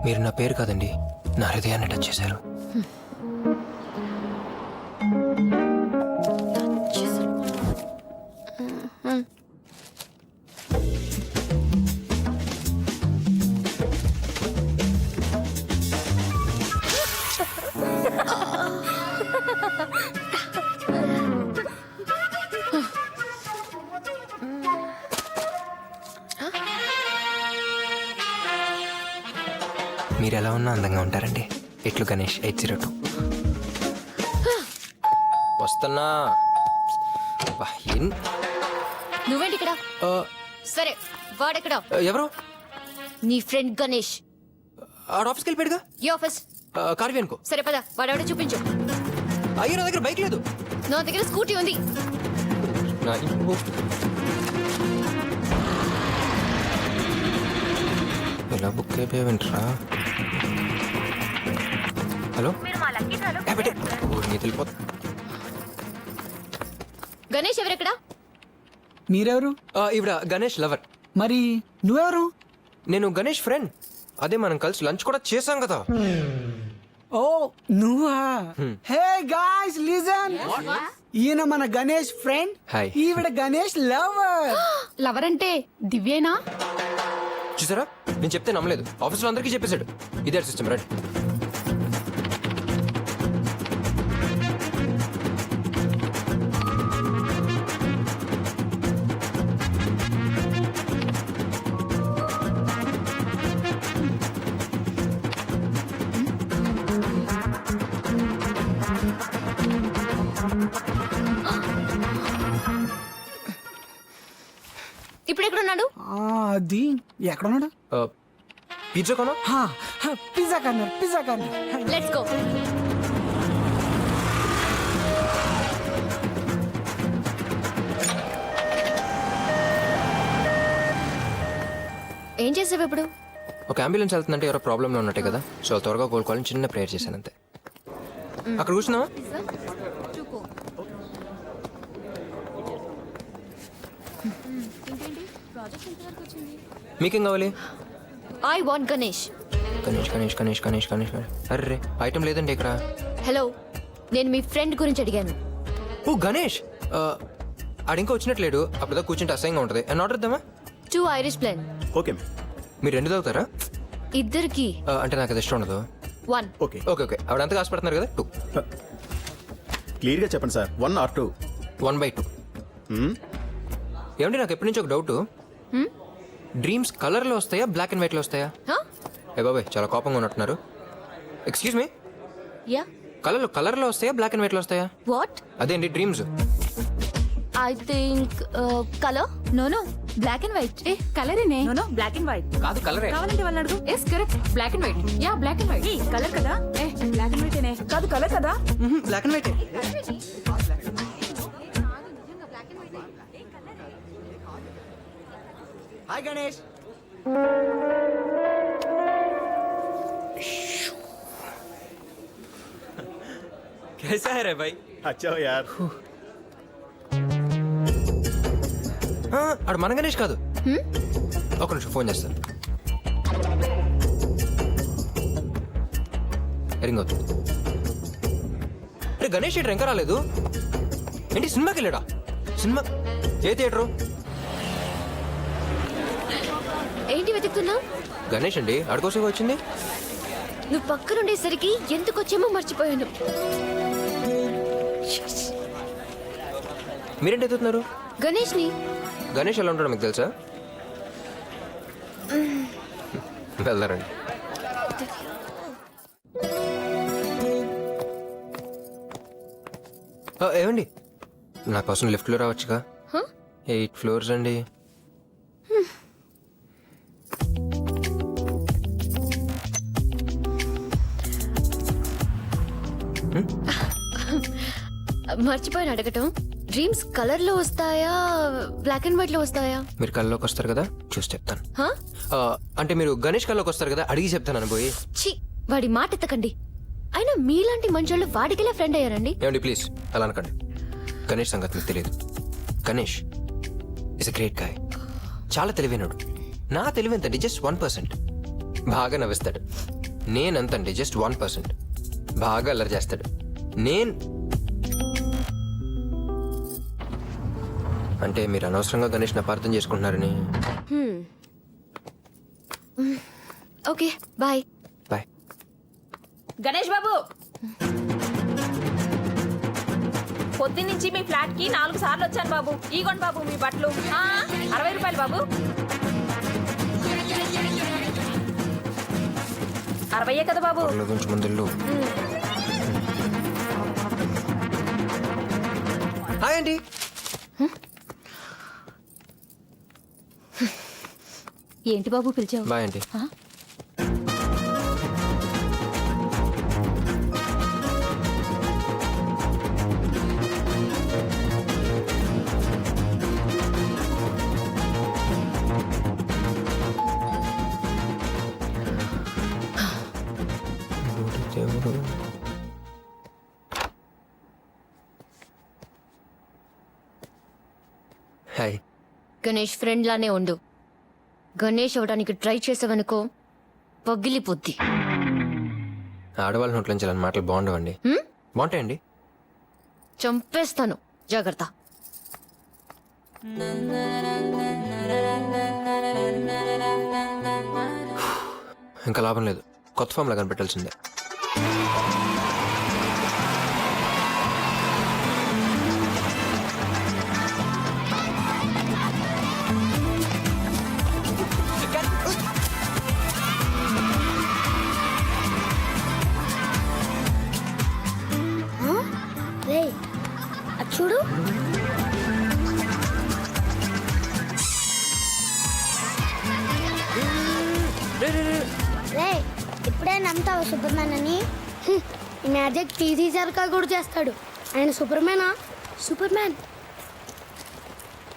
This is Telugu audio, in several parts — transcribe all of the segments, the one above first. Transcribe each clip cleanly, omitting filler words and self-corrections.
మీరు నా పేరు కాదండి, నా హృదయాన్ని టచ్ చేశారు. మీరు ఎలా ఉన్నా అందంగా ఉంటారండి. ఇట్లు గణేష్ 802. వస్తున్నా. నువ్వేంటి ఇక్కడ? సరే వాడెక్కడ? ఎవరు? నీ ఫ్రెండ్ గణేష్. ఆడ ఆఫీస్కి వెళ్ళిపోయాడుగా. ఏ ఆఫీస్? కార్వి అనుకో. సరే పద, వాడెవడో చూపించు. అయ్యో నా దగ్గర బైక్ లేదు. నా దగ్గర స్కూటీ ఉంది. ఎలా బుక్ అయిపోయావేంట్రా? హలో గణేష్ ఎవరెక్కడ? మీరెవరు? ఇవిడ గణేష్ లవర్. మరి నువ్వెవరు? నేను గణేష్ ఫ్రెండ్. అదే మనం కలిసి లంచ్ కూడా చేసాం కదా. ఓ నువ్వా? హే గాయ్స్ లిజన్, ఈయన మన గణేష్ ఫ్రెండ్. హాయ్. ఈవిడ గణేష్ లవర్. లవర్ అంటే దివ్యేనా? చూసారా, నేను చెప్తే నమ్మలేదు. ఆఫీస్లో అందరికీ చెప్పేశాడు. ఇదే సిస్టమ్. రైట్. ఇప్పుడు ఎక్కడున్నాడు? అది ఎక్కడున్నాడు? పిజ్జా కొనా? Pizza corner, pizza corner. Let's go. ఏం చేసావు ఇప్పుడు? ఒక అంబులెన్స్ వెళ్తుందంటే ఎవరో ప్రాబ్లంలో ఉన్నట్టే కదా, సో త్వరగా కోలుకోవాలని చిన్న ప్రేయర్ చేశాను అంతే. అక్కడ కూర్చున్నావా? మీకేం కావాలి? I want Ganesh. Ganesh Ganesh Ganesh Ganesh Ganesh Ganesh. Array item లేదండి ఇక్కడ. హలో, నేను మీ ఫ్రెండ్ గురించి అడిగాను. ఓ గణేష్, ఆడు ఇంకా వచ్చినట్లేడు. అప్పుడుదా కూర్చుంటే అసహ్యంగా ఉంటుంది. అండ్ ఆర్డర్ ఇద్దామా? 2 ఐరిష్ ప్లేన్. ఓకే మీరు 2 తాగుతారా? ఇద్దరికి అంటే నాకు అది ఇష్టం ఉండదు. 1. ఓకే ఓకే ఓకే, ఆవిడ అంతగా ఆశపడుతున్నారు కదా. 2. క్లియర్గా చెప్పండి సార్, 1 or 2? 1/2. ఏమండి, నాకు ఎప్పటి నుంచి ఒక డౌట్. డ్రీమ్స్ కలర్లో వస్తాయా, బ్లాక్ అండ్ వైట్లో వస్తాయా? ఏ బాబాయ్, చాలా కోపంగా ఉన్నట్టున్నారు. Excuse me, ya. కలర్లో వస్తాయా, బ్లాక్ అండ్ వైట్లో వస్తాయా? వాట్? అదే అండి dreams. I think colour. No no, black and white. ఏ కలరేనే? No no, black and white. కాదు కలరే. కావాలంటే వాళ్ళని అడుగు. Yes correct, black and white. Ya black and white. ఏ కలర్ కదా? ఏ బ్లాక్ అండ్ వైటేనే. కాదు కలర్ కదా? Black and white. Hi Ganesh. कैसा है रे भाई? అచ్చా యార్. ఆడు మన గణేష్ కాదు. ఒక నిమిషం ఫోన్ చేస్తాను. రింగ్ అవుతుంది. గణేష్ థియేటర్ ఇంకా రాలేదు ఏంటి? సినిమాకి వెళ్ళాడా? సినిమా ఏ థియేటరు? ఏంటి వెతుకుతున్నావు? గణేష్ అండి, ఆడుకోసం వచ్చింది. నువ్వు పక్కనుండేసరికి ఎందుకు వచ్చామో మర్చిపోయాను. మీరేంటి ఎత్తుతున్నారు? గణేష్ని. గణేష్ ఎలా ఉంటాడో మీకు తెలుసా? వెళ్దారండి. ఏమండి, నా కోసం లిఫ్ట్లో రావచ్చుగా? 8 floors అండి. మర్చిపోయాను అడగటం. డ్రీమ్స్ కలర్ లో వస్తాయా, బ్లాక్ అండ్ వైట్ లో వస్తాయా? మీరు కల్లోకి వస్తారు కదా, చూసి చెప్తాను. హా? అంటే మీరు గణేష్ కల్లోకి వస్తారు కదా, అడిగి చెప్తాను అనుకోయి. ఛీ, వాడి మాట ఎత్తకండి. అయినా మీలాంటి మనుషులు వాడికిలా ఫ్రెండ్ అయ్యారండి? ఏమండి ప్లీజ్ అలా అనకండి. గణేష్ సంగతి మీకు తెలియదు. Ganesh is a great guy. చాలా తెలివైనడు. నా తెలివి ఎంతండి? జస్ట్ 1%. బాగా నవ్విస్తాడు. నేనంతండి జస్ట్ 1%. బాగా అల్లరి చేస్తాడు. అంటే మీరు అనవసరంగా గణేష్ని అపార్థం చేసుకుంటున్నారని. Okay bye. బాయ్. గణేష్ బాబు, పొద్దున్నుంచి మీ ఫ్లాట్ కి 4 సార్లు వచ్చాను బాబు. ఈగోండి బాబు మీ బట్టలు. 60 రూపాయలు బాబు. 60 కదా బాబు. పర్లేదు, కొంచెం ముందు. హాయ్ అండి. ఏంటి బాబు పిలిచావు? బాయ్ అండి. హాయ్. గణేష్ ఫ్రెండ్ లానే ఉండు. గణేష్ అవడానికి ట్రై చేసావనుకో పగిలిపోద్ది. ఆడవాళ్ళ నోట్లోంచి అలాంటి మాటలు బాగుండవండి. బాగుంటాయండి. చంపేస్తాను, జాగ్రత్త. ఇంకా లాభం లేదు, కొత్త ఫామ్లా కనిపెట్టాల్సిందే. చూడు, రే ఇప్పుడే నమ్ముతావు సూపర్ మ్యాన్ అని? ఈ మ్యాజిక్ తీసేసరికా కూడా చేస్తాడు. ఆయన సూపర్ మ్యానా? Superman.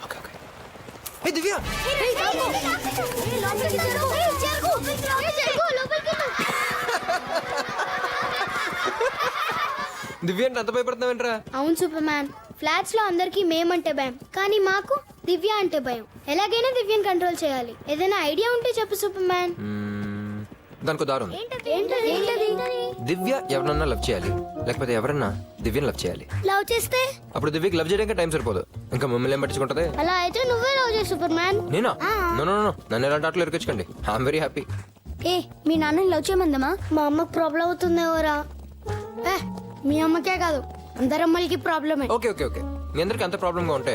Okay okay. Hey Divya, Divya అంటే అంత భయపడుతున్నావేంట్రా? అవును సూపర్ మ్యాన్, ఫ్లాట్స్ లో అందరికి మేమంటే భయం, కానీ మాకు దివ్య అంటే భయం. ఎలాగైనా దివ్యని కంట్రోల్ చేయాలి. ఏదైనా ఐడియా ఉంటే చెప్పు సూపర్ మ్యాన్. దానికి దారి ఉంది. ఏంటది? దివ్య ఎవరన్నా లవ్ చేయాలి, లేకపోతే ఎవరన్నా దివ్యని లవ్ చేయాలి. లవ్ చేస్తే అప్పుడు దివ్యకి లవ్ చేయడానికి టైం సరిపోదు. ఇంకా మమ్మల్ని ఏం పట్టించుకుంటది? అలా అయితే నువ్వే లవ్ చేయి సూపర్ మ్యాన్. నేనా? నో నో నో, నన్ను ఎలాంటి ఆటలు ఇరికొచ్చకండి. I'm very happy. ఏ మీ నాన్నని లవ్ చేయమందమా? మా అమ్మకు ప్రాబ్లం అవుతుంది ఎవరా? మీ అమ్మకే కాదు, అందరమ్మలకి ప్రాబ్లమే. ఓకే ఓకే ఓకే, మీ అందరికి అంత ప్రాబ్లంగా ఉంటే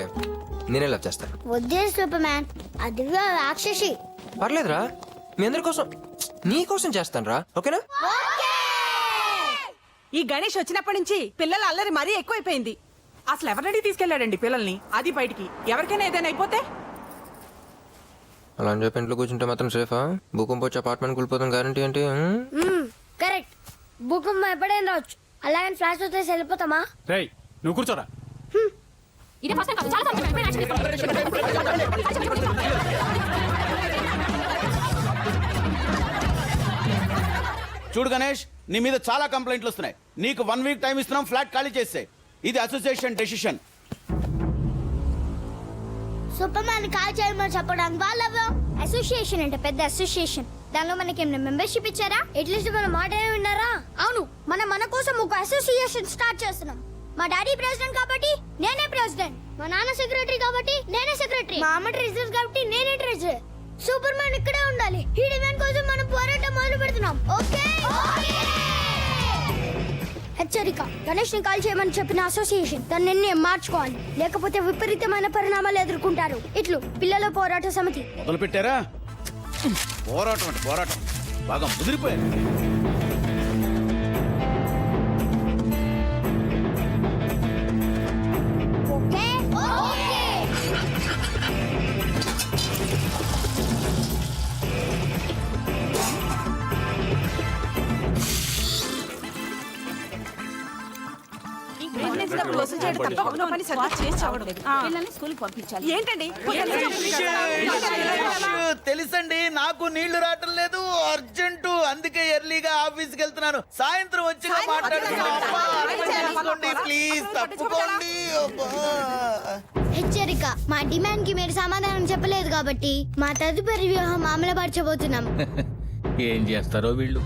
నేనే లవ్ చేస్తాను. వద్దే సూపర్ మ్యాన్, ఆ దివ్య రాక్షసి. పర్లేదురా, మీ అందరి కోసం, నీ కోసం చేస్తాను రా. ఓకేనా? ఈ గణేష్ వచ్చినప్పటి నుంచి పిల్లల అల్లరి మరీ ఎక్కువైపోయింది. అసలు ఎవరినడి తీసుకెళ్లాడండి పిల్లల్ని? అది బయటికి ఎవరికైనా ఏదైనా అయిపోతే? అలా అని చెప్పి ఇంట్లో కూర్చుంటే మాత్రం సేఫా? భూకంపం వచ్చి అపార్ట్మెంట్ కూలిపోతాం గ్యారంటీ ఏంటి? కరెక్ట్, భూకంపం ఎప్పుడైనా రావచ్చు. అలాగని ఫ్లాష్ వస్తే వెళ్ళిపోతామా? రేయ్ నువ్వు కూర్చోరా. ఇదే ఫస్ట్ టైం కాదు, చాలా సార్లు చెప్పాను. చూడు గణేష్, నీ మీద చాలా కంప్లైంట్లు వస్తున్నాయి. నీకు 1 వీక్ టైం ఇస్తున్నాం, ఫ్లాట్ ఖాళీ చేస్తే. ఇది association decision. Super man call చేయమని చెప్పడానికి వాళ్ళు అసోసియేషన్ అంటే పెద్ద అసోసియేషన్. దానిలో మనకి ఏమైనా మెంబర్షిప్ ఇచ్చారా? అట్లీస్ట్ మన మాట విన్నారా? అవును, మన కోసం ఒక అసోసియేషన్ స్టార్ట్ చేస్తున్నాం. మా డాడీ ప్రెసిడెంట్ కాబట్టి నేనే ప్రెసిడెంట్. మా నాన్న సెక్రటరీ కాబట్టి నేనే సెక్రటరీ. మా అమ్మ ట్రెజరర్ కాబట్టి నేనే ట్రెజరర్. సూపర్ మ్యాన్ ఇక్కడే ఉండాలి. ఈ డిమాండ్ కోసం మనం పోరాటం మొదలు పెడుతున్నాం. ఓకే? హెచ్చరిక, గణేష్ ని కాల్ చేయమని చెప్పిన అసోసియేషన్ తన నిర్ణయం మార్చుకోవాలి, లేకపోతే విపరీతమైన పరిణామాలు ఎదుర్కొంటారు. ఇట్లు పిల్లల పోరాట సమితి. మొదలు పెట్టారా? పోరాటం అంటే పోరాటం బాగా ముదిరిపోయింది. ఓకే? మెయింటెనెన్స్ డబ్బులు వసూలు చేయడం తప్ప ఉన్న పని సరిగ్గా చేసి చావడం. పిల్లల్ని స్కూల్కి పంపించాలి. ఏంటండి? తెలుసండి, నాకు నీళ్లు రావటం లేదు. అర్జెంటు అందుకే ఎర్లీగా ఆఫీస్కి వెళ్తున్నాను. సాయంత్రం వచ్చి మాట్లాడుతున్నాను. ప్లీజ్ తప్పుకోండి. అబ్బా. హెచ్చరిక, మా డిమాండ్ కి మీరు సమాధానం చెప్పలేదు కాబట్టి మా తదుపరి వ్యూహం అమలుపరచబోతున్నాం. ఏం చేస్తారో వీళ్ళు.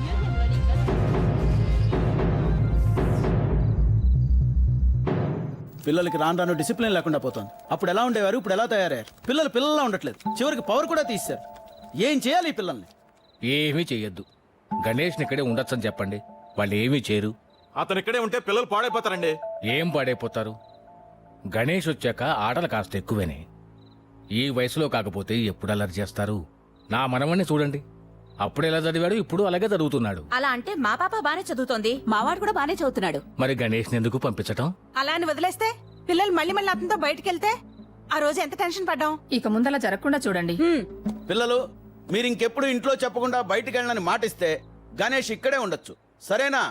పిల్లలకి రాను రాను డిసిప్లిన్ లేకుండా పోతుంది. అప్పుడు ఎలా ఉండేవారు, ఇప్పుడు ఎలా తయారయ్యారు. పిల్లలు పిల్లల్లా ఉండట్లేదు. చివరికి పవర్ కూడా తీశారు. ఏం చేయాలి ఈ పిల్లల్ని? ఏమీ చెయ్యొద్దు. గణేష్ని ఇక్కడే ఉండొచ్చని చెప్పండి. వాళ్ళు ఏమీ చేయరు. అతను ఇక్కడే ఉంటే పిల్లలు పాడైపోతారండి. ఏం పాడైపోతారు? గణేష్ వచ్చాక ఆటలు కాస్త ఎక్కువేనే. ఈ వయసులో కాకపోతే ఎప్పుడు అల్లరి చేస్తారు? నా మనవణ్ణి చూడండి. అప్పుడు ఎలా చదివాడు, ఇప్పుడు అలాగే చదువుతున్నాడు. అలా అంటే మా పాప బానే చదువుతోంది, మావాడు కూడా బానే చదువుతున్నాడు. మరి గణేష్ని ఎందుకు పంపించటం? అలా అని వదిలేస్తే పిల్లలు మళ్ళీ మళ్ళీ అతనితో బయటికి వెళ్తే ఆ రోజు ఎంత టెన్షన్ పడ్డాం. ఇక ముందలా జరగకుండా చూడండి. పిల్లలు, మీరు ఇంకెప్పుడు ఇంట్లో చెప్పకుండా బయటికి వెళ్ళని మాట ఇస్తే గణేష్ ఇక్కడే ఉండొచ్చు. సరేనా?